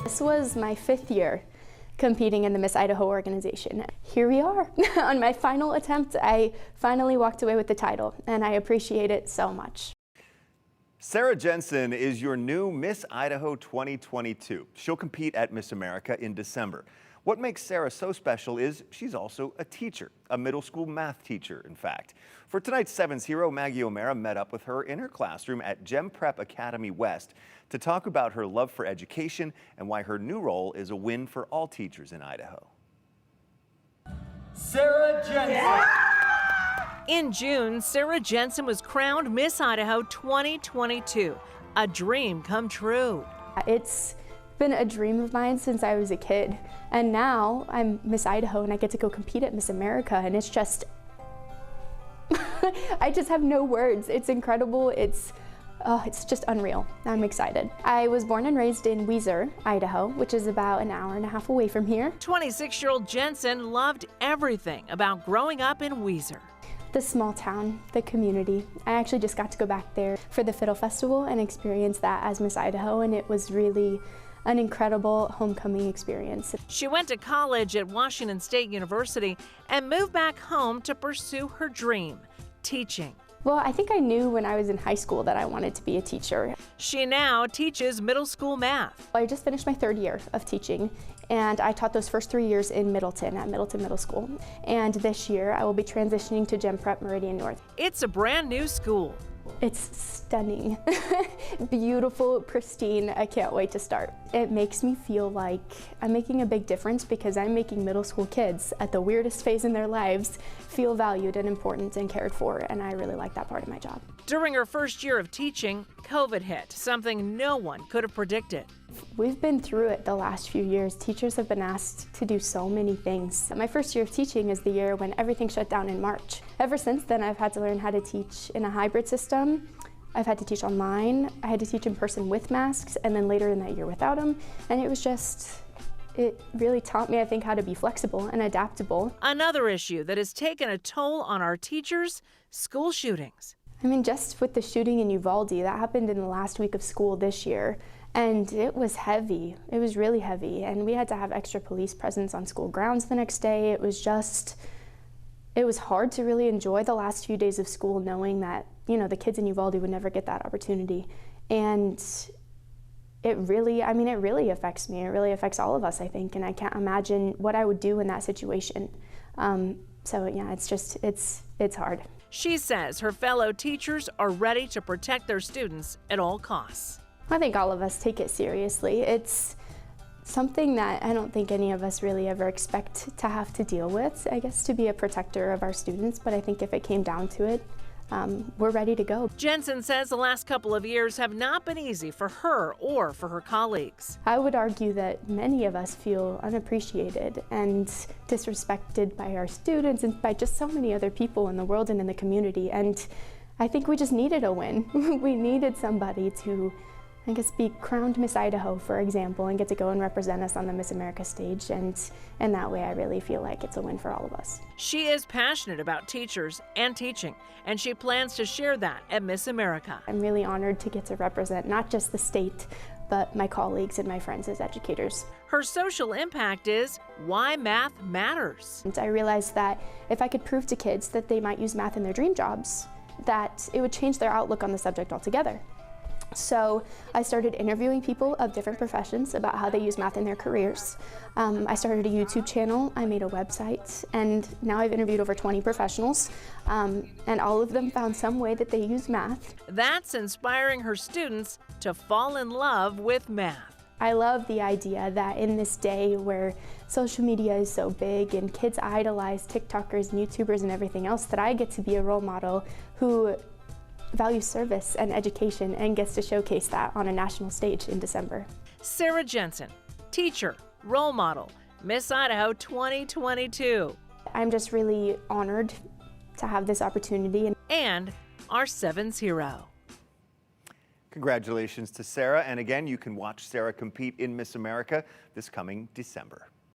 This was my 5th year competing in the Miss Idaho organization. Here we are. On my final attempt, I finally walked away with the title, and I appreciate it so much. Sarah Jensen is your new Miss Idaho 2022. She'll compete at Miss America in December. What makes Sarah so special is she's also a teacher, a middle school math teacher, in fact. For tonight's 7's hero, Maggie O'Mara met up with her in her classroom at Gem Prep Academy West to talk about her love for education and why her new role is a win for all teachers in Idaho. Sarah Jensen. Yeah! In June, Sarah Jensen was crowned Miss Idaho 2022, a dream come true. It's been a dream of mine since I was a kid, and now I'm Miss Idaho and I get to go compete at Miss America, and it's just, I just have no words. It's incredible. It's just unreal. I'm excited. I was born and raised in Weiser, Idaho, which is about an hour and a half away from here. 26-year-old Jensen loved everything about growing up in Weiser. The small town, the community. I actually just got to go back there for the Fiddle Festival and experience that as Miss Idaho, and it was really an incredible homecoming experience. She went to college at Washington State University and moved back home to pursue her dream, teaching. Well, I think I knew when I was in high school that I wanted to be a teacher. She now teaches middle school math. I just finished my 3rd year of teaching, and I taught those first 3 years in Middleton, at Middleton Middle School. And this year, I will be transitioning to Gem Prep Meridian North. It's a brand new school. It's stunning, beautiful, pristine. I can't wait to start. It makes me feel like I'm making a big difference because I'm making middle school kids at the weirdest phase in their lives feel valued and important and cared for, and I really like that part of my job. During her first year of teaching, COVID hit, something no one could have predicted. We've been through it the last few years. Teachers have been asked to do so many things. My first year of teaching is the year when everything shut down in March. Ever since then, I've had to learn how to teach in a hybrid system. I've had to teach online. I had to teach in person with masks, and then later in that year without them. And it was just, it really taught me, I think, how to be flexible and adaptable. Another issue that has taken a toll on our teachers, school shootings. I mean, just with the shooting in Uvalde, that happened in the last week of school this year. And it was heavy. It was really heavy. And we had to have extra police presence on school grounds the next day. It was hard to really enjoy the last few days of school knowing that, you know, the kids in Uvalde would never get that opportunity. And it really affects me. It really affects all of us, I think. And I can't imagine what I would do in that situation. So yeah, it's hard. She says her fellow teachers are ready to protect their students at all costs. I think all of us take it seriously. It's something that I don't think any of us really ever expect to have to deal with, I guess, to be a protector of our students, but I think if it came down to it, we're ready to go. Jensen says the last couple of years have not been easy for her or for her colleagues. I would argue that many of us feel unappreciated and disrespected by our students and by just so many other people in the world and in the community, and I think we just needed a win. We needed somebody to, I guess, be crowned Miss Idaho, for example, and get to go and represent us on the Miss America stage, and that way I really feel like it's a win for all of us. She is passionate about teachers and teaching, and she plans to share that at Miss America. I'm really honored to get to represent not just the state, but my colleagues and my friends as educators. Her social impact is why math matters. And I realized that if I could prove to kids that they might use math in their dream jobs, that it would change their outlook on the subject altogether. So I started interviewing people of different professions about how they use math in their careers. I started a YouTube channel, I made a website, and now I've interviewed over 20 professionals, and all of them found some way that they use math. That's inspiring her students to fall in love with math. I love the idea that in this day where social media is so big and kids idolize TikTokers and YouTubers and everything else, that I get to be a role model who values service and education and gets to showcase that on a national stage in December. Sarah Jensen, teacher, role model, Miss Idaho 2022. I'm just really honored to have this opportunity. And our 7's hero. Congratulations to Sarah. And again, you can watch Sarah compete in Miss America this coming December.